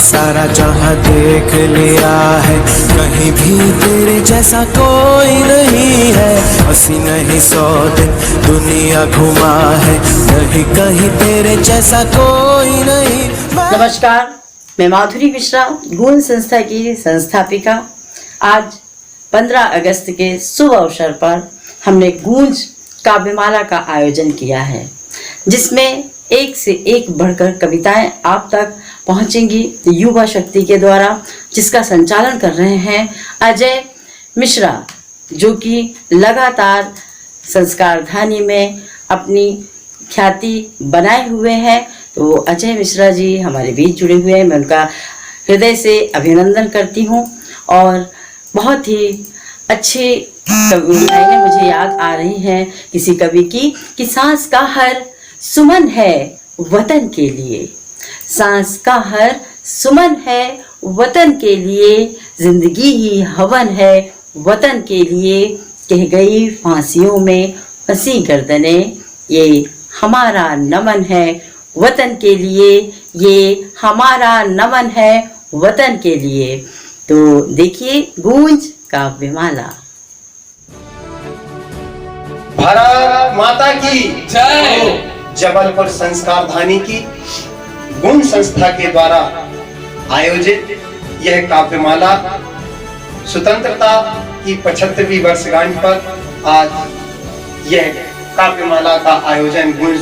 सारा जहां देख लिया है, कहीं भी तेरे जैसा कोई नहीं है। अस्सी नहीं 100 दिन दुनिया घुमा है, नहीं कहीं तेरे जैसा कोई नहीं। नमस्कार, मैं माधुरी मिश्रा, गूंज संस्था की संस्थापिका। आज 15 अगस्त के शुभ अवसर पर हमने गूंज काव्यमाला का आयोजन किया है, जिसमें एक से एक बढ़कर कविताएं आप तक पहुंचेंगी युवा शक्ति के द्वारा, जिसका संचालन कर रहे हैं अजय मिश्रा, जो कि लगातार संस्कारधानी में अपनी ख्याति बनाए हुए हैं। तो अजय मिश्रा जी हमारे बीच जुड़े हुए हैं, मैं उनका हृदय से अभिनंदन करती हूँ। और बहुत ही अच्छी लाइनें मुझे याद आ रही हैं किसी कवि की कि सांस का हर सुमन है वतन के लिए, सांस का हर सुमन है वतन के लिए, जिंदगी ही हवन है वतन के लिए। कह गई फांसियों में फंसी गर्दने, ये हमारा नमन है वतन के लिए, ये हमारा नमन है वतन के लिए। तो देखिए गूंज काव्यमाला। भारत माता की जय। जबलपुर संस्कारधानी की गूंज संस्था के द्वारा आयोजित यह काव्यमाला स्वतंत्रता की 75वीं वर्षगांठ पर आज यह काव्यमाला का आयोजन गूंज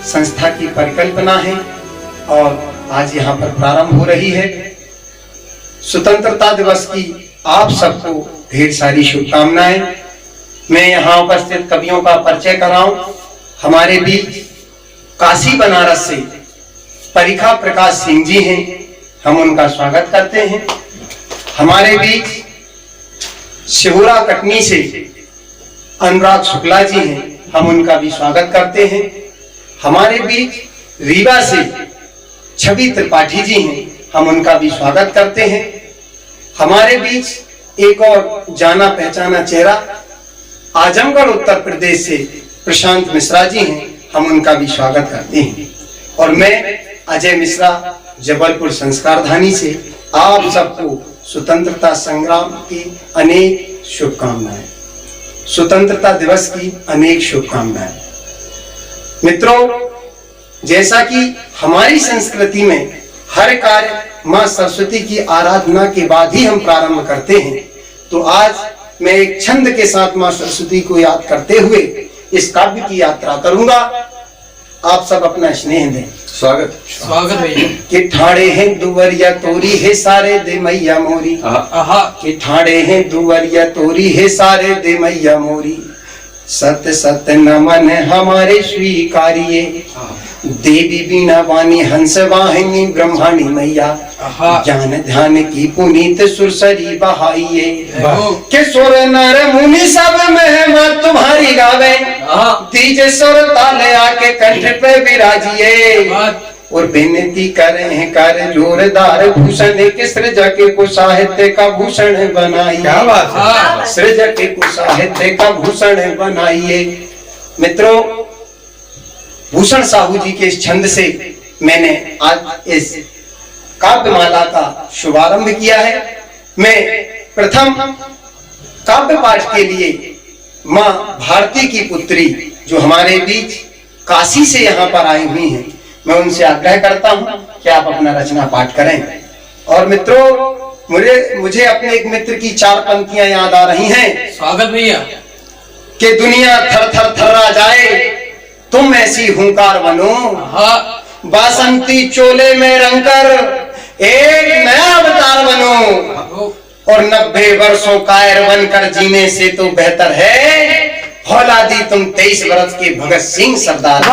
संस्था की परिकल्पना है और आज यहाँ पर प्रारंभ हो रही है। स्वतंत्रता दिवस की आप सबको ढेर सारी शुभकामनाएं। मैं यहाँ उपस्थित कवियों का परिचय कराऊं। हमारे बीच काशी बनारस से परिखा प्रकाश सिंह जी हैं, हम उनका स्वागत करते हैं। हमारे बीच शिहुरा कटनी से अनुराग शुक्ला जी हैं, हम उनका भी स्वागत करते हैं। हमारे बीच रीवा से छवि त्रिपाठी जी हैं, हम उनका भी स्वागत करते हैं। हमारे बीच एक और जाना पहचाना चेहरा आजमगढ़ उत्तर प्रदेश से प्रशांत मिश्रा जी हैं, हम उनका भी स्वागत करते हैं। और मैं अजय मिश्रा जबलपुर संस्कारधानी से आप सबको स्वतंत्रता संग्राम की अनेक शुभकामनाएं, स्वतंत्रता दिवस की अनेक शुभकामनाएं। मित्रों, जैसा कि हमारी संस्कृति में हर कार्य मां सरस्वती की आराधना के बाद ही हम प्रारंभ करते हैं, तो आज मैं एक छंद के साथ मां सरस्वती को याद करते हुए इस काव्य की यात्रा करूंगा। आप सब अपना स्नेह दें। स्वागत भैया। कि ठाड़े हैं दुवरिया तोरी है सारे दे मैया मोरी, कि ठाड़े हैं दुवरिया तोरी है सारे दे मैया मोरी। सत्य सत्य नमन हमारे स्वीकारिये, देवी बीना वाणी हंस वाहिनी ब्रह्माणी मैया। ज्ञान ध्यान की पुनीत सुरसरी बहाइये, के सुर नर मुनि सब महिमा तुम्हारी गावे। दीजे सुर ताले आके कंठ पे विराजिए, और बेनती करें कर जोरदार भूषण के सृजक को साहित्य का भूषण बनाइए। क्या बात है, सृजक को साहित्य का भूषण बनाइए। मित्रों, भूषण साहू जी के इस छंद से मैंने आज इस काव्यमाला का शुभारंभ किया है। मैं प्रथम काव्य पाठ के लिए मां भारती की पुत्री जो हमारे बीच काशी से यहाँ पर आई हुई हैं, मैं उनसे आग्रह करता हूँ कि आप अपना रचना पाठ करें। और मित्रों, मुझे अपने एक मित्र की 4 पंक्तियां याद आ रही हैं। स्वागत भैया। कि दुनिया थर थर थर्रा जाए, तुम ऐसी हुंकार बनो, बासंती चोले में रंगकर एक नया अवतार बनो। और 90 वर्षों कायर बनकर जीने से तो बेहतर है औलादी तुम 23 वर्ष के भगत सिंह सरदार।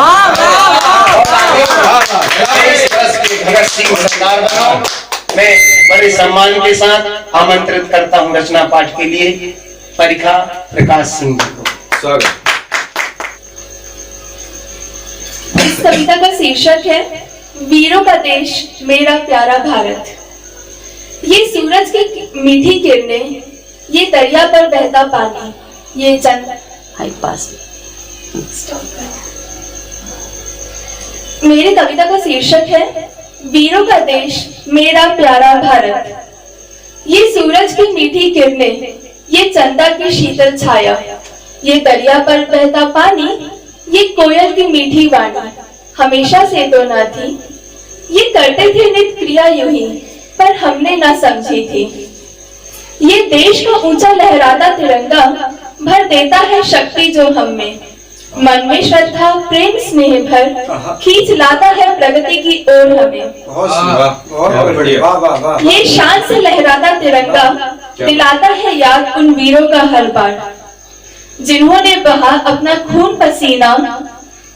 23 वर्ष के भगत सिंह सरदार बनो। मैं बड़े सम्मान के साथ आमंत्रित करता हूँ रचना पाठ के लिए परिखा प्रकाश सिंह जी को। स्वागत। इस कविता का शीर्षक है वीरों का देश मेरा प्यारा भारत। ये सूरज की मीठी किरणें, ये दरिया पर बहता पानी, ये चंद हाई पास। मेरी कविता का शीर्षक है वीरों का देश मेरा प्यारा भारत। ये सूरज की मीठी किरणें, ये चंदा की शीतल छाया, ये दरिया पर बहता पानी, ये कोयल की मीठी वाणी हमेशा से तो न थी। ये करते थे नित्य क्रिया यूं ही, पर हमने ना समझी थी। ये देश का ऊंचा लहराता तिरंगा भर देता है शक्ति जो हम में। मन में श्रद्धा प्रेम स्नेह भर खींच लाता है प्रगति की ओर हमें। बहुत बढ़िया। ये शान से लहराता तिरंगा दिलाता है याद उन वीरों का हर बार, जिन्होंने बहा अपना खून पसीना,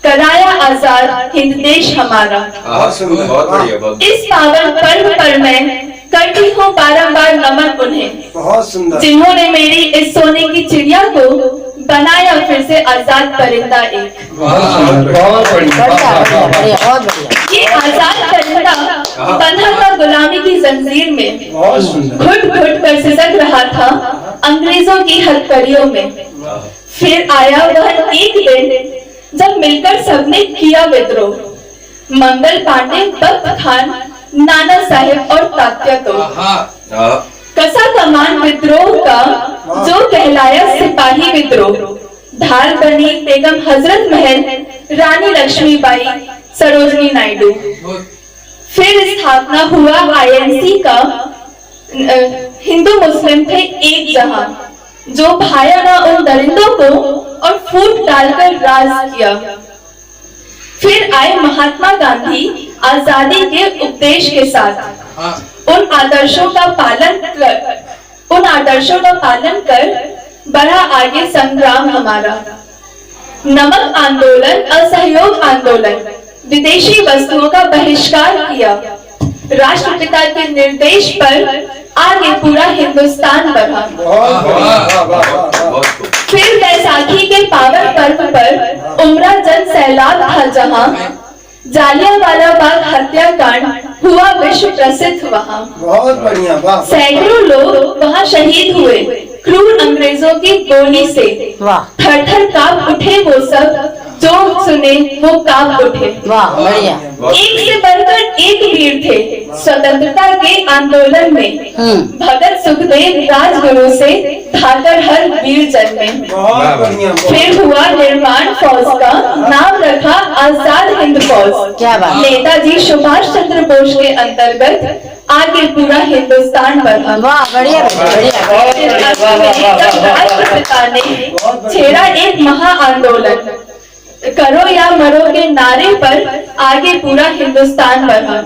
कराया आजाद हिंद देश हमारा। बहुत बढ़िया। इस पावन पर्व पर मैं करती हूँ बारंबार नमन उन्हें, बहुत सुंदर, जिन्होंने मेरी इस सोने की चिड़िया को बनाया फिर से आजाद परिंदा एक। बहुत बढ़िया। ये आजाद परिंदा बंधा था गुलामी की जंजीर में, बहुत सुंदर। घुट घुट कर सिसक रहा था अंग्रेजों की हथकड़ियों में। फिर आया वह एक दिन जब मिलकर सबने किया विद्रोह, मंगल पांडे, बख्त खान, नाना साहेब और तात्या तो कसा कमान विद्रोह का जो कहलाया सिपाही विद्रोह। ढाल बनी बेगम हजरत महल, रानी लक्ष्मीबाई, सरोजनी नायडू। फिर स्थापना हुआ आईएनसी का, हिंदू मुस्लिम थे एक जहां, जो भाया ना उन दरिंदों को और फूट डालकर राज किया। फिर आए महात्मा गांधी आजादी के उपदेश के साथ, उन आदर्शों का पालन कर बढ़ा आगे संग्राम हमारा। नमक आंदोलन, असहयोग आंदोलन, विदेशी वस्तुओं का बहिष्कार किया। राष्ट्रपिता के निर्देश पर आगे पूरा हिंदुस्तान बढ़ा। फिर बैसाखी के पावन पर्व पर उमड़ा जन सैलाब था जहां, जालियांवाला बाग हत्याकांड हुआ विश्व प्रसिद्ध वहां। बहुत बढ़िया। सैकड़ों लोग वहां शहीद हुए क्रूर अंग्रेजों की गोली से। थर थर कांप उठे वो सब, जो सुने वो कांप उठे। एक से बढ़कर एक वीर थे स्वतंत्रता के आंदोलन में। भगत सुखदेव राजगुरु से धाकर हर वीर जन्मे। फिर हुआ निर्माण फौज का, नाम रखा आजाद हिंद फौज। नेताजी सुभाष चंद्र बोस के अंतर्गत आगे पूरा हिंदुस्तान बढ़ा। राष्ट्रपिता ने छेड़ा एक महा आंदोलन, करो या मरो के नारे पर आगे पूरा हिंदुस्तान बढ़ा।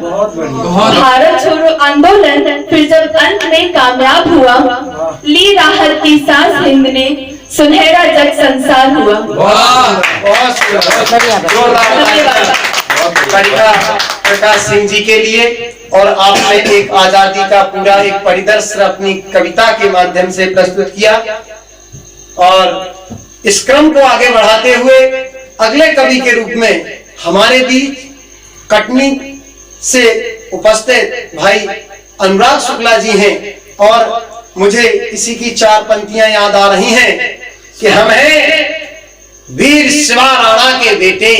भारत छोड़ो आंदोलन फिर जब अंत में कामयाब हुआ, ली राहत की सांस हिंद ने, सुनहरा जग संसार हुआ। प्रकाश सिंह जी के लिए, और आपने एक आजादी का पूरा एक परिदर्शन अपनी कविता के माध्यम से प्रस्तुत किया। और इस क्रम को आगे बढ़ाते हुए अगले कवि के रूप में हमारे बीच कटनी से उपस्थित भाई अनुराग शुक्ला जी हैं। और मुझे इसी की चार पंक्तियां याद आ रही हैं कि हम हैं वीर शिवा राणा के बेटे,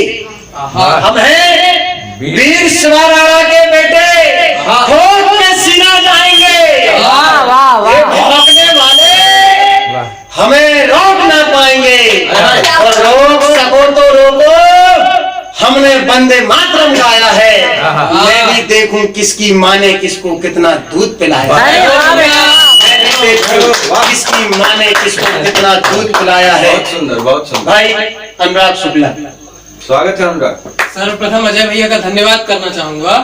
हम हैं वीर शिवा राणा के बेटे, ठोक के सीना जाएंगे। ये भौंकने वाले हमें रोक ना पाएंगे, और रोक सको तो रोको। हमने वंदे मातरम गाया है, मैं भी देखूं किसकी माँ ने किसको कितना दूध पिलाया है। किसकी माँ ने किसको कितना दूध पिलाया है। बहुत सुंदर, बहुत सुंदर। भाई अनुराग शुक्ला, स्वागत है अनुराग। सर्वप्रथम अजय भैया का धन्यवाद करना चाहूंगा,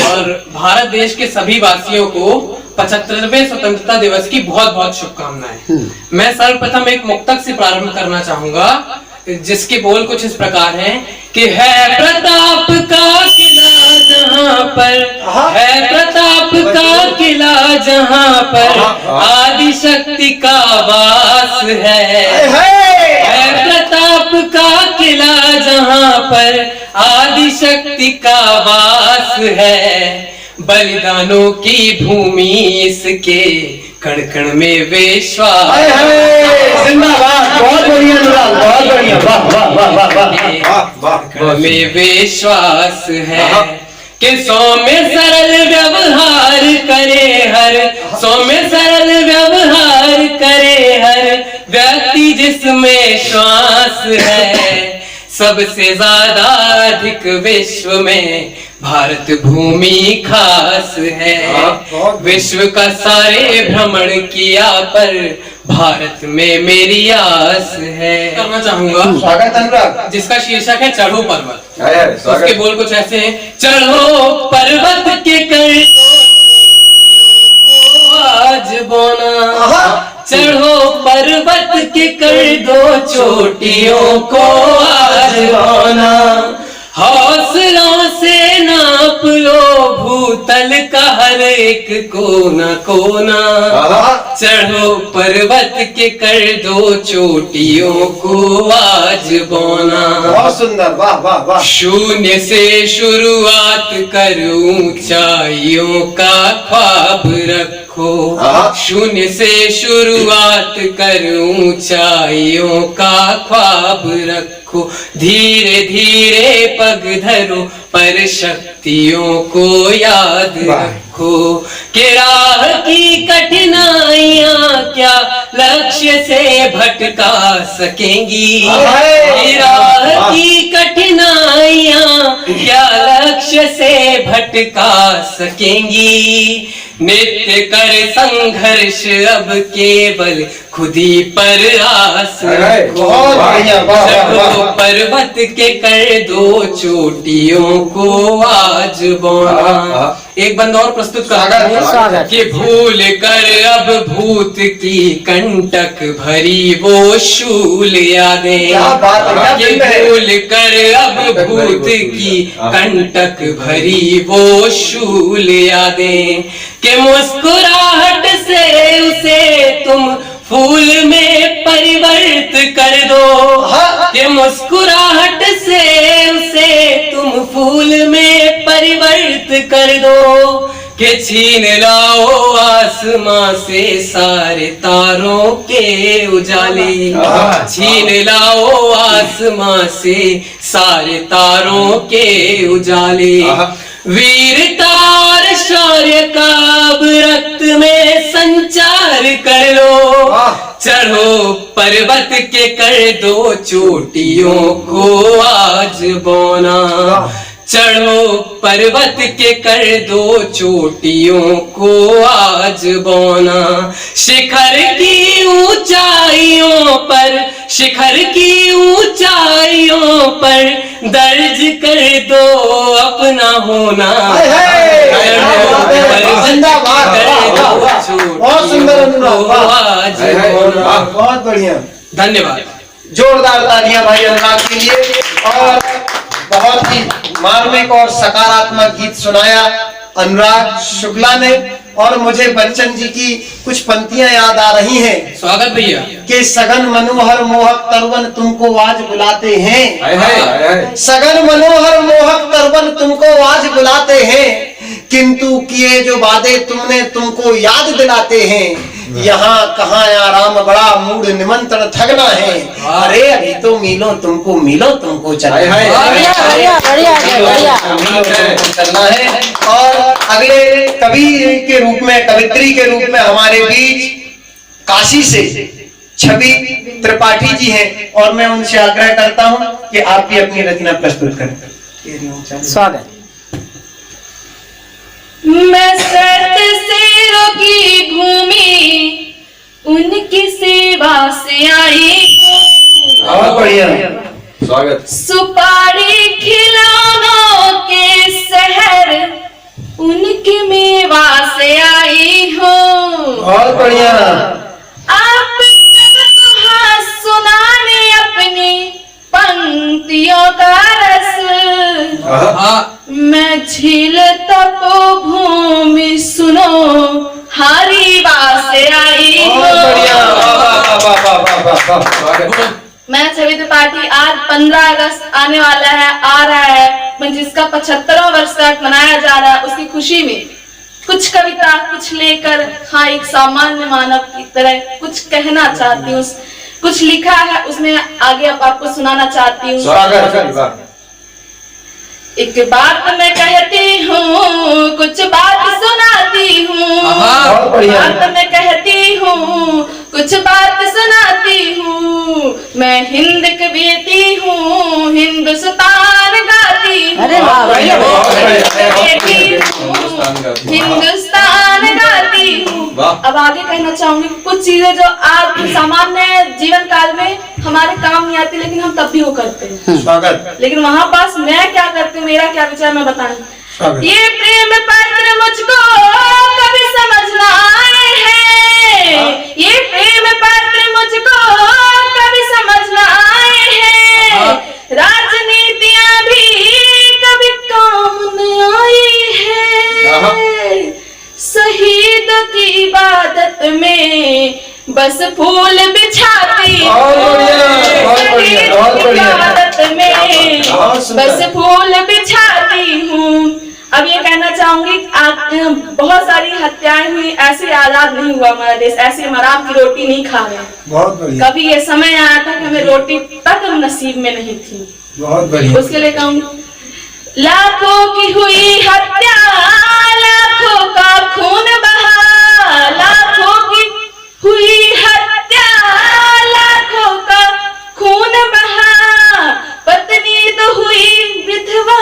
और भारत देश के सभी वासियों को 75वें स्वतंत्रता दिवस की बहुत बहुत शुभकामनाएं। मैं सर्वप्रथम एक मुक्तक से प्रारंभ करना चाहूंगा, जिसके बोल कुछ इस प्रकार हैं कि है प्रताप का किला जहां पर, है प्रताप का किला जहां पर आदि शक्ति का वास है प्रताप का किला जहां पर आदि शक्ति का वास है। बलिदानों की भूमि इसके कण कण में विश्वास। जिंदाबाद, बहुत बढ़िया अनुराग, बहुत बढ़िया, वाह वाह वाह वाह वाह वाह। में विश्वास है कि सौम्य सरल व्यवहार करे हर, सौम्य सरल व्यवहार करे हर व्यक्ति जिसमें श्वास है। सबसे ज्यादा अधिक विश्व में भारत भूमि खास है। विश्व का सारे भ्रमण किया पर भारत में मेरी आस है। करना चाहूंगा स्वागत अनुराग। जिसका शीर्षक है चढ़ो पर्वत। स्वागत। उसके बोल कुछ ऐसे हैं। चढ़ो पर्वत के कर को आज बोना, चढ़ो पर्वत के कर दो चोटियों को आज बोना। हौसलों से नाप लो भूतल का हर एक कोना कोना, चढ़ो पर्वत के कर दो चोटियों को आज बोना। बहुत सुंदर, वाह वाह वाह। शून्य से शुरुआत कर ऊंचाइयों का ख्वाब रखो, शून्य से शुरुआत कर ऊंचाइयों का ख्वाब रखो। धीरे धीरे पग धरो पर शक्तियों को याद रखो कि राह की कठिनाइयां क्या लक्ष्य से भटका सकेंगी। राह की कठिनाइयां क्या लक्ष्य से भटका सकेंगी। नित्य कर संघर्ष अब केवल खुद ही पर आस रखो। चढ़ो पर्वत के कर दो चोटियों को आज बोना। एक बंद और प्रस्तुत करता हूँ कि भूल कर अब भूत की कंटक भरी वो शूल यादें, कि भूल कर अब भूत की कंटक भरी वो शूल यादें, कि मुस्कुराहट से उसे तुम फूल में परिवर्त कर दो, कि मुस्कुराहट से उसे तुम फूल में परिवर्त कर दो, कि छीन लाओ आसमां से सारे तारों के उजाले, छीन लाओ आसमां से सारे तारों के उजाले। वीरता और शौर्य का अब रक्त में संचार कर लो, चढ़ो पर्वत के कर दो चोटियों को आज बोना। चढ़ो पर्वत के कर दो चोटियों को आज बोना। शिखर की ऊंचाइयों पर, शिखर की ऊंचाइयों पर दर्ज कर दो अपना होना। बहुत सुंदर अनुराग, बहुत बढ़िया। धन्यवाद। जोरदार तालियां भाई अनुराग के लिए। और बहुत ही मार्मिक और सकारात्मक गीत सुनाया अनुराग शुक्ला ने। और मुझे बच्चन जी की कुछ पंक्तियां याद आ रही हैं। स्वागत भैया। कि सघन मनोहर मोहक तरवन तुमको आज बुलाते हैं, सघन मनोहर मोहक तरवन तुमको आज बुलाते हैं, किंतु किए जो वादे तुमने तुमको याद दिलाते हैं। यहाँ कहाँ आराम बड़ा मूड निमंत्रण थकना है, अरे अभी तो मिलो तुमको चलना है। और अगले कवि के रूप में, कवित्री के रूप में हमारे बीच काशी से छवि त्रिपाठी जी हैं, और मैं उनसे आग्रह करता हूं कि आप भी अपनी रचना प्रस्तुत करें। स्वागत। मैं सत शेरों की भूमि उनकी सेवा से आई हूँ, बहुत बढ़िया। स्वागत। सुपारी खिलौनों के शहर उनकी मेवा से आई हूँ। बहुत बढ़िया। आप सबको हाथ सुनाने अपनी पंक्तियों का रस, मैं झील तपोभूमि सुनो हरिवा से आई हूँ। मैं छवि त्रिपाठी। आज 15 अगस्त आने वाला है, आ रहा है, मैं जिसका 75वां वर्षगांठ मनाया जा रहा है, उसकी खुशी में कुछ कविता कुछ लेकर, हाँ, एक सामान्य मानव की तरह कुछ कहना चाहती हूँ। कुछ लिखा है उसमें आगे अब आपको सुनाना चाहती हूँ। एक बात मैं कहती हूँ, कुछ बात सुनाती हूँ। बहुत बढ़िया। बात मैं कहती हूँ, कुछ बात सुनाती हूँ। मैं हिंद की बेटी हूँ, हिंदुस्तान गाती हूँ। अरे वाह, बढ़िया, बेटी हूँ, हिंदुस्तान गाती हूँ। अब आगे कहना चाहूंगी कुछ चीजें जो आज सामान्य जीवन काल में हमारे काम नहीं आती, लेकिन हम तब भी वो करते हैं। स्वागत। लेकिन वहां पास मैं क्या करती हूँ, मेरा क्या विचार, मैं बताऊं। ये प्रेम पत्र मुझको कभी समझ न आए हैं। ये प्रेम पत्र मुझको कभी समझ न आए हैं। राजनीतियां भी कभी काम न आई है। शहीदों की इबादत में बस फूल बिछाती हूँ। इबादत में बस फूल बिछाती हूँ। अब ये कहना चाहूंगी, बहुत सारी हत्याएं हुई, ऐसे आजाद नहीं हुआ हमारा देश, ऐसे हम आराम की रोटी नहीं खा रहे। बहुत बढ़िया। कभी ये समय आया था कि हमें रोटी तक नसीब में नहीं थी। बहुत बढ़िया। उसके लिए कहूंगी, लाखों की हुई हत्या, लाखों का खून बहा। लाखों की हुई हत्या, लाखों का खून बहा। पत्नी तो हुई विधवा,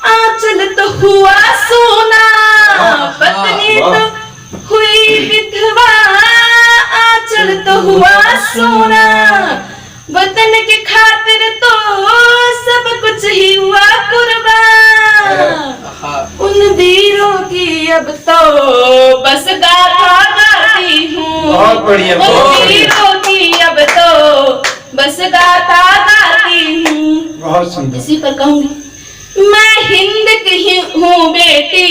आंचल तो हुआ सोना। पत्नी तो हुई विधवा, आंचल तो हुआ सोना। वतन के खातिर तो सब कुछ ही हुआ कुर्बान। उन वीरों की अब तो बस गाथा गाती हूँ। बहुत बढ़िया। उन वीरों की अब तो बस गाथा गाती हूँ। बहुत सुंदर। इसी पर कहूंगी, मैं हिंद की हूँ बेटी,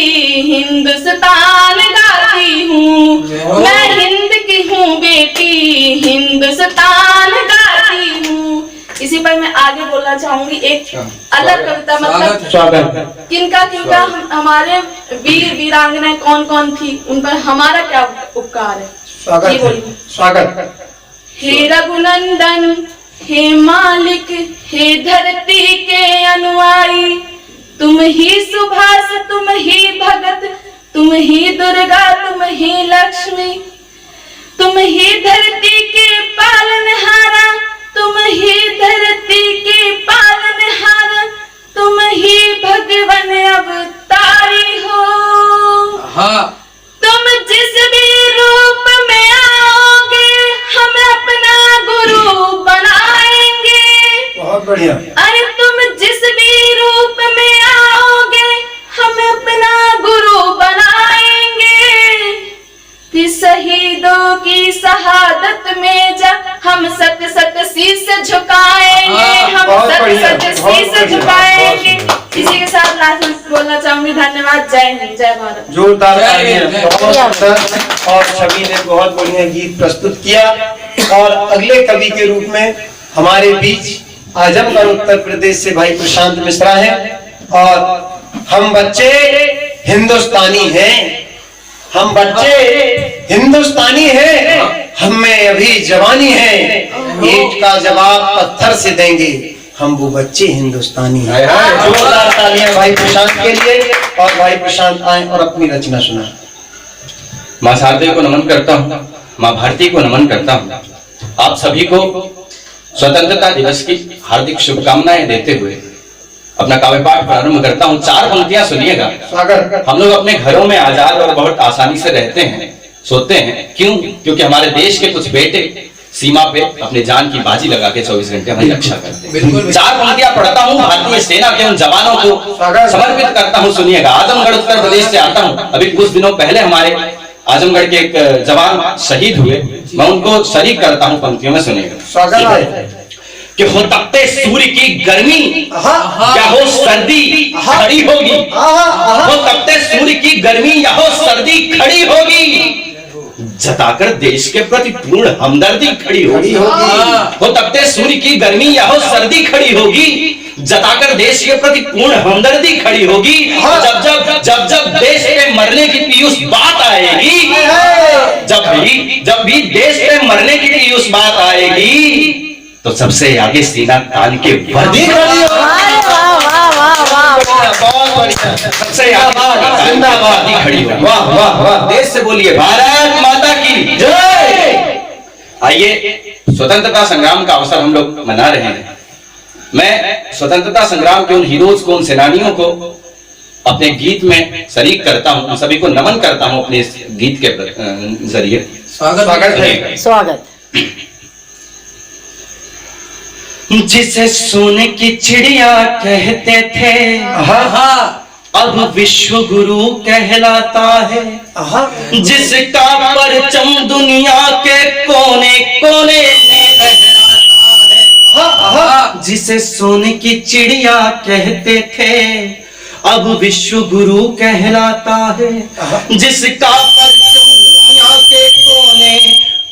हिंदुस्तान गाती हूँ। मैं हिंद की हूँ बेटी, हिंदुस्तान गाती हूँ। इसी पर मैं आगे बोलना चाहूंगी एक अलग कविता, मतलब स्वागत। किनका किनका हमारे वीर वीरांगनाएं कौन कौन थी, उन पर हमारा क्या उपकार है। स्वागत। ये बोलिए। स्वागत। हे रघुनंदन, हे मालिक, हे धरती के अनुयायी, तुम ही सुभाष, तुम ही भगत, तुम ही दुर्गा, तुम ही लक्ष्मी। तुम ही धरती के पालनहारा, तुम ही धरती के पालनहारा। तुम ही भगवान अवतारी हो। तुम जिस भी रूप में आओगे, हम अपना गुरु बनाएंगे। बहुत बढ़िया। अरे तुम जिस भी रूप में आओगे, हम अपना गुरु बनाएंगे। फिर शहीदों की शहादत में जा हम सत सत शीश झुकाएंगे। हम सत सत शीश झुकाएंगे। इसी के साथ लास्ट में बोलना चाहूंगी, धन्यवाद। जय हिंद, जय भारत। जोरदार तालियां। बहुत सुंदर। और छवि ने बहुत बढ़िया गीत प्रस्तुत किया। और अगले कवि के रूप में हमारे बीच आजमगढ़ उत्तर प्रदेश से भाई प्रशांत मिश्रा हैं। और हम बच्चे हिंदुस्तानी हैं, हम बच्चे हिंदुस्तानी हैं, हम में अभी जवानी है। ईंट का जवाब पत्थर से देंगे, हम वो बच्चे हिंदुस्तानी हैं। जोरदार तालियां भाई प्रशांत के लिए। और भाई प्रशांत आए और अपनी रचना सुनाए। माँ शारदे को नमन करता हूँ, माँ भारती को नमन करता हूँ। आप सभी को स्वतंत्रता दिवस की हार्दिक शुभकामनाएं देते हुए अपना काव्य पाठ प्रारंभ करता हूँ। 4 पंक्तियां सुनिएगा। स्वागत। हम लोग अपने घरों में आजाद और बहुत आसानी से रहते हैं, सोते हैं। क्यों? क्योंकि हमारे देश के कुछ बेटे सीमा पे अपने जान की बाजी लगा के 24 घंटे हमारी रक्षा करते हैं। 4 पंक्तियां पढ़ता हूँ, भारतीय सेना के उन जवानों को समर्पित करता हूँ। सुनिएगा। आजमगढ़ उत्तर प्रदेश से आता हूँ। अभी कुछ दिनों पहले हमारे आजमगढ़ के एक जवान शहीद हुए, मैं उनको शरीक करता हूँ पंक्तियों में। सुनिएगा। स्वागत। कि हो तपते सूर्य की गर्मी, क्या हो सर्दी खड़ी होगी। हो तपते सूर्य की गर्मी, या हो सर्दी खड़ी होगी, जताकर देश के प्रति पूर्ण हमदर्दी खड़ी होगी। हो तपते सूर्य की गर्मी, या हो सर्दी खड़ी होगी, जताकर देश के प्रति पूर्ण हमदर्दी खड़ी होगी। जब जब जब जब देश पे मरने की पीयूष बात आएगी, जब भी देश पे मरने की पीयूष बात आएगी, तो सबसे आगे सीना तान के वर्दी बहुत बढ़िया। सबसे आगे जिंदाबाद। खड़ी हो। वाह वाह वाह। देश से बोलिए भारत माता की जय। आइए, स्वतंत्रता संग्राम का अवसर हम लोग मना रहे हैं। मैं स्वतंत्रता संग्राम के उन हीरोज को, उन सेनानियों को अपने गीत में शरीक करता हूं, उन सभी को नमन करता हूं अपने इस गीत के जरिए। स्वागत है। स्वागत। जिसे सोने की चिड़िया कहते थे, अब विश्व गुरु कहलाता है। जिसका परचम दुनिया के कोने कोने में लहराता है। जिसे सोने की चिड़िया कहते थे, अब विश्व गुरु कहलाता है। जिसका परचम दुनिया के कोने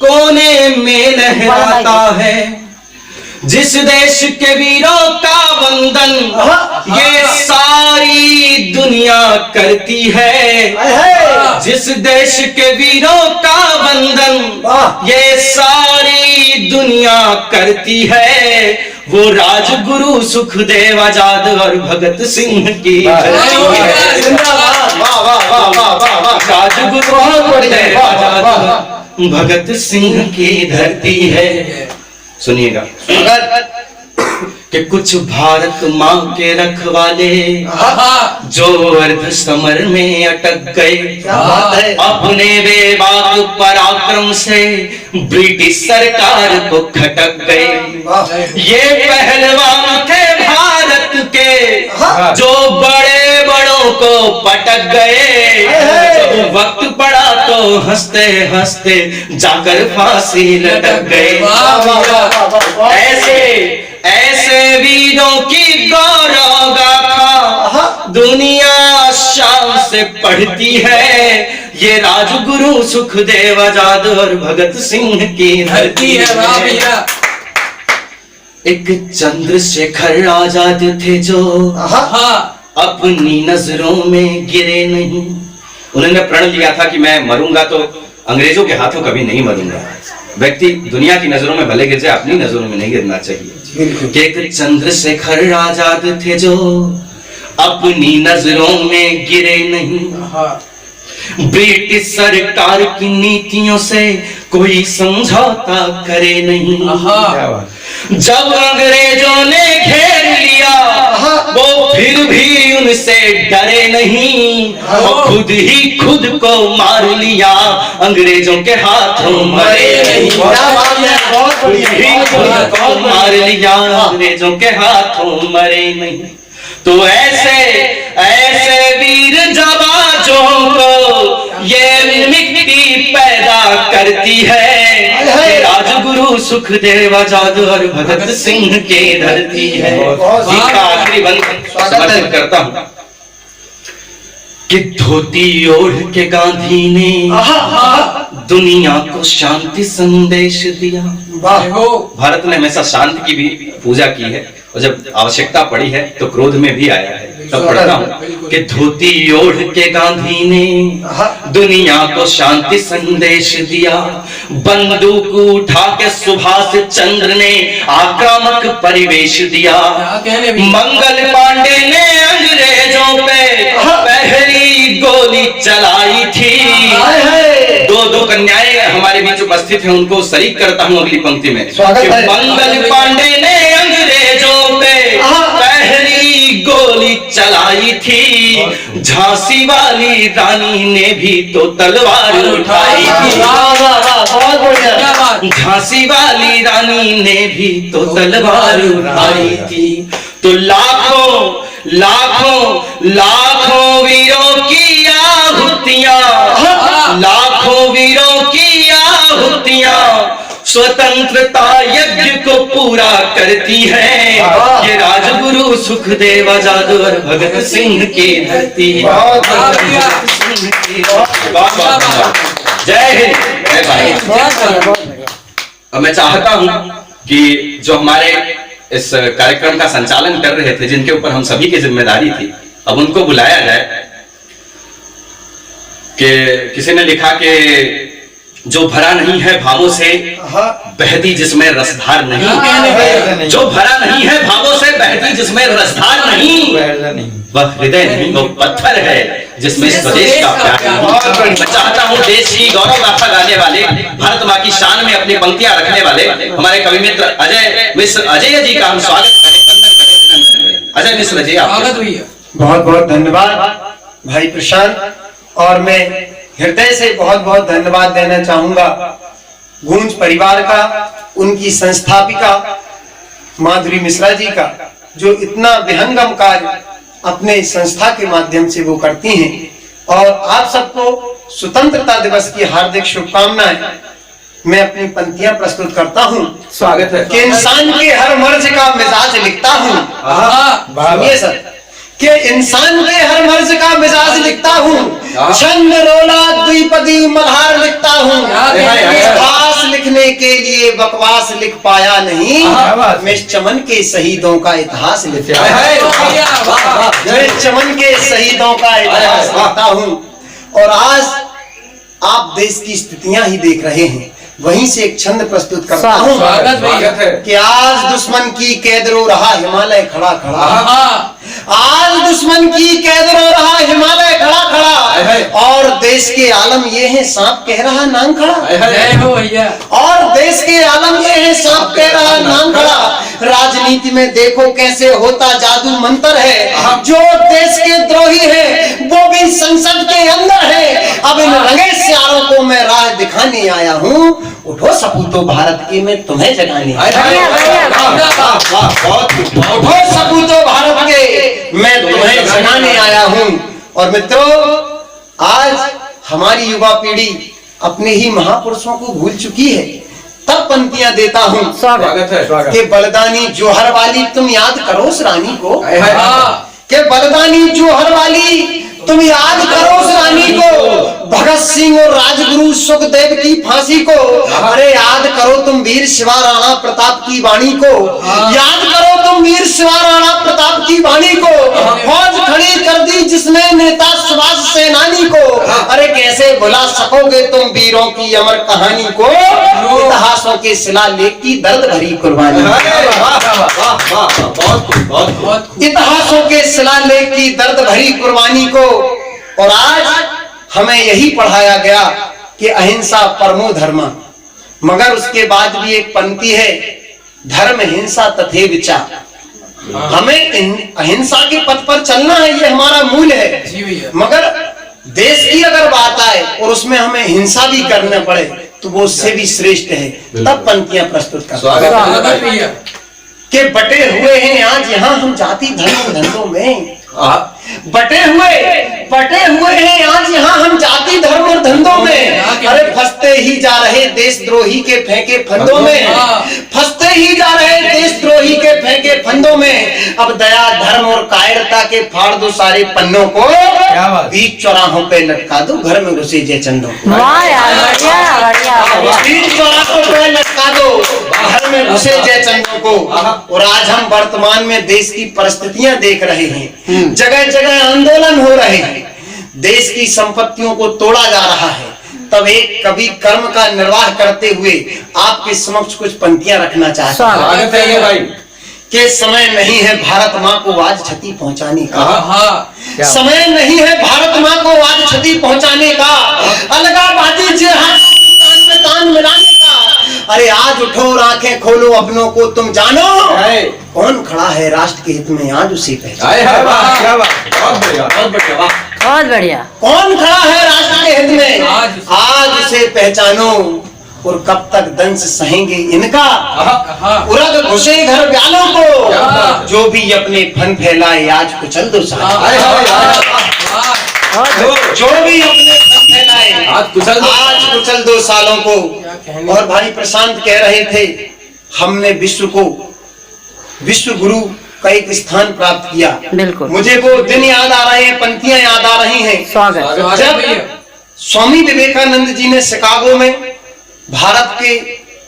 कोने में लहराता है। जिस देश के वीरों का वंदन ये सारी दुनिया करती है। जिस देश के वीरों का वंदन ये सारी दुनिया करती है, वो राजगुरु सुखदेव आजाद और भगत सिंह की राजगुरु सुखदेव आजाद भगत सिंह की धरती है। सुनिएगा कि कुछ भारत माँ के रखवाले जो अर्ध समर में अटक गए, अपने बेबाक पराक्रम से ब्रिटिश सरकार को खटक गए। ये पहलवान थे भारत के जो बड़े बड़ों को पटक गए। जब वक्त पड़ा तो हंसते हंसते जाकर फांसी लटक गए। ऐसे वीरों की गौरव गाथा दुनिया शाम से पढ़ती है। ये राजगुरु सुखदेव आजाद और भगत सिंह की धरती है। एक चंद्रशेखर आजाद थे जो अपनी नजरों में गिरे नहीं। उन्होंने प्रण लिया था कि मैं मरूंगा तो अंग्रेजों के हाथों कभी नहीं मरूंगा। व्यक्ति दुनिया की नजरों में भले गिर जाए, अपनी नजरों में नहीं गिरना चाहिए। एक चंद्रशेखर आजाद थे जो अपनी नजरों में गिरे नहीं। ब्रिटिश सरकार की नीतियों से कोई समझौता करे नहीं। जब अंग्रेजों ने घेर लिया वो फिर भी उनसे डरे नहीं। वो खुद ही खुद को मार लिया, अंग्रेजों के हाथों मरे नहीं। खुद ही खुद को मार लिया, अंग्रेजों के हाथों मरे नहीं। तो ऐसे वीर जवानों को ये मिट्टी पैदा करती है। राजगुरु सुखदेव आजाद और भगत सिंह की धरती है। इसका आखिरी बंद समर्पित करता हूं कि धोती ओढ़ के गांधी ने दुनिया को शांति संदेश दिया। भारत ने हमेशा शांति की भी पूजा की है, और जब आवश्यकता पड़ी है तो क्रोध में भी आया है। तब पढ़ता हूं कि धोती ओढ़ के गांधी ने दुनिया को शांति संदेश दिया। बंदूक उठा के सुभाष चंद्र ने आक्रामक परिवेश दिया। मंगल पांडे ने अंग्रेजों पे पहली गोली चलाई थी। दो कन्याएं हमारे बीच उपस्थित हैं, उनको शरीक करता हूं अगली पंक्ति में। मंगल पांडे ने अंग्रेजों पे पहली गोली चलाई थी। झांसी वाली रानी ने भी तो तलवार उठाई थी। झांसी वाली रानी ने भी तो तलवार उठाई थी। तो लाखों लाखों लाखों वीरों की आहुतियां, लाखों वीरों की आहुतियां स्वतंत्रता यज्ञ को पूरा करती है। ये राजगुरु सुखदेव आजाद और भगत सिंह की धरती है। जय हिंद, जय भारत। और मैं चाहता हूं कि जो हमारे इस कार्यक्रम का संचालन कर रहे थे, जिनके ऊपर हम सभी की जिम्मेदारी थी, अब उनको बुलाया जाए। कि किसी ने लिखा कि जो भरा नहीं है भावों से बहती जिसमें रसधार नहीं। जो भरा नहीं है भावों से बहती जिसमें रसधार नहीं, वह हृदय नहीं, वो पत्थर है जिसमें स्वदेश का प्यार है। मैं चाहता हूँ देश की गौरव गाथा गाने वाले, भारत माँ की शान में अपनी पंक्तियां रखने वाले हमारे कवि मित्र अजय मिश्र अजय जी का हम स्वागत करें। अजय मिश्र जी, स्वागत भैया। बहुत बहुत धन्यवाद भाई प्रशांत। और मैं हृदय से बहुत बहुत धन्यवाद देना चाहूंगा गूंज परिवार का, उनकी संस्थापिका माधुरी मिश्रा जी का, जो इतना विहंगम कार्य अपने संस्था के माध्यम से वो करती हैं। और आप सबको स्वतंत्रता दिवस की हार्दिक शुभकामनाएं। मैं अपनी पंक्तियां प्रस्तुत करता हूं। स्वागत है कि इंसान के हर मर्ज का मिजाज लिखता हूं। सुनिए सर, कि इंसान के हर मर्ज का मिजाज लिखता हूँ, छंद रोला द्विपदी मल्हार लिखता हूँ। इतिहास लिखने के लिए बकवास लिख पाया नहीं, मैं इस चमन के शहीदों का इतिहास लिखता हूँ। मैं चमन के शहीदों का इतिहास लिखता हूँ। और आज आप देश की स्थितियां ही देख रहे हैं, वहीं से एक छंद प्रस्तुत करता हूँ कि आज दुश्मन की कैद रो रहा हिमालय खड़ा खड़ा। आज दुश्मन की कैद रो रहा हिमालय खड़ा खड़ा। और देश के आलम ये है सांप कह रहा नाम खड़ा। और देश के आलम ये है सांप कह रहा नाम खड़ा। राजनीति में देखो कैसे होता जादू मंत्र है, जो देश के द्रोही है वो भी संसद के अंदर है। अब इन रंगे सियारों को मैं राह दिखाने आया हूँ, उठो सपूतो भारत की मैं तुम्हें जगाने। उठो सपूतो भारत के मैं तुम्हें जगाने आया हूँ। और मित्रों, आज हमारी युवा पीढ़ी अपने ही महापुरुषों को भूल चुकी है। तब पंक्तियां देता हूँ कि बलदानी जोहर वाली तुम याद करो उस रानी को। के बलदानी जोहर वाली तुम याद करो उस रानी को, भगत सिंह और राजगुरु सुखदेव की फांसी को। अरे याद करो तुम वीर शिवा राणा प्रताप की वाणी को। याद करो तुम वीर शिवा राणा प्रताप की वाणी को। फौज खड़ी कर दी जिसने नेता सुभाष सेनानी को। अरे कैसे भुला सकोगे तुम वीरों की अमर कहानी को, इतिहासों के शिलालेख की दर्द भरी कुर्बानी। इतिहासों के शिलालेख की दर्द भरी कुर्बानी को। और आज हमें यही पढ़ाया गया कि अहिंसा परमो धर्म, मगर उसके बाद भी एक पंक्ति है, धर्म हिंसा तथे विचा। हमें अहिंसा के पथ पर चलना है, ये हमारा मूल है। मगर देश की अगर बात आए और उसमें हमें हिंसा भी करना पड़े तो वो उससे भी श्रेष्ठ है। तब पंक्तियां प्रस्तुत कर के बटे हुए हैं आज यहाँ हम जाति धर्म धंधों में। बटे हुए हैं आज यहाँ हम जाति धर्म और धंधों में। अरे फंसते ही जा रहे देशद्रोही के फेंके फंदों में। फंसते ही जा रहे देशद्रोही के फेंके फंदों में। अब दया धर्म और कायरता के फाड़ दो सारे पन्नों को, बीच चौराहों पे लटका दो घर में घुसे जय चंदों को। बीच चौराहों पे लटका दो घर में घुसे जय चंदों को। और आज हम वर्तमान में देश की परिस्थितियां देख रहे हैं, जगह जगह आंदोलन हो रहे हैं, देश की संपत्तियों को तोड़ा जा रहा है। तब एक कवि कर्म का निर्वाह करते हुए आपके समक्ष कुछ पंक्तियां रखना चाहता हूं कि समय नहीं है भारत माँ को आज क्षति पहुंचाने का। समय नहीं है भारत माँ को आज क्षति पहुंचाने का। अलगाबाजी जिहाद में कान मिलाने का। अरे आज उठो और आंखें खोलो, अपनों को तुम जानो, कौन खड़ा है राष्ट्र के हित में आज उसे पहचानो। बहुत बढ़िया। कौन खड़ा है राष्ट्र के हित में आज उसे पहचानो। और कब तक दंश सहेंगे इनका, उरग घुसे घर व्यालों को, जो भी अपने फन फैलाए आज कुचल दो सालों। जो भी अपने फन फैलाए आज कुचल दो सालों को। और भाई प्रशांत कह रहे थे, हमने विश्व को विश्व गुरु का एक स्थान प्राप्त किया। बिल्कुल। मुझे वो दिन याद आ रहे हैं, पंक्तियां याद आ रही हैं। जब स्वामी विवेकानंद जी ने शिकागो में भारत के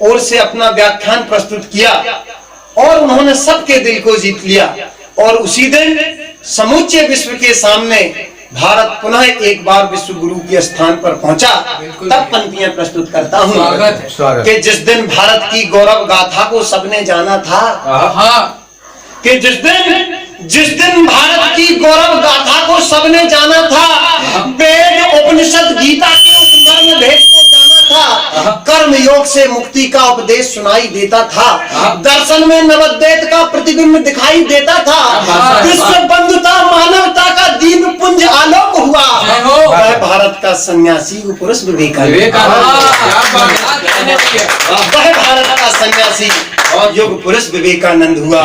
ओर से अपना व्याख्यान प्रस्तुत किया और उन्होंने सबके दिल को जीत लिया। और उसी दिन समूचे विश्व के सामने भारत पुनः एक बार विश्व गुरु के स्थान पर पहुंचा। तब पंक्तियां प्रस्तुत करता हूं कि जिस दिन भारत की गौरव गाथा को सबने जाना था, कि जिस दिन जिस दिन भारत की गौरव गाथा को सबने जाना था, वेद उपनिषद गीता के उस मर्म भेद को जाना था, कर्म योग से मुक्ति का उपदेश सुनाई देता था, दर्शन में नवोदित का प्रतिबिंब दिखाई देता था, विश्व बंधुता मानवता का दीप पुंज आलोक हुआ। वह भारत का सन्यासी पुरुष विवेकानंद, वह भारत का सन्यासी युग पुरुष विवेकानंद हुआ।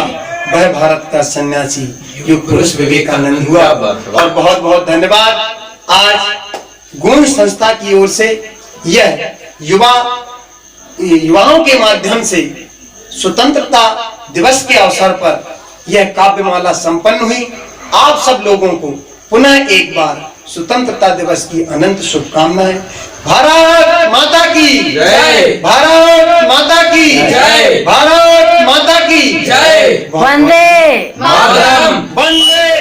वह भारत का सन्यासी युग पुरुष विवेकानंद हुआ। और बहुत बहुत धन्यवाद। आज गुण संस्था की ओर से यह युवाओं के माध्यम से स्वतंत्रता दिवस के अवसर पर यह काव्यमाला संपन्न हुई। आप सब लोगों को पुनः एक बार स्वतंत्रता दिवस की अनंत शुभकामनाएं। भारत माता की जय, भारत माता की जय, भारत माता की जय, वंदे मातरम, वंदे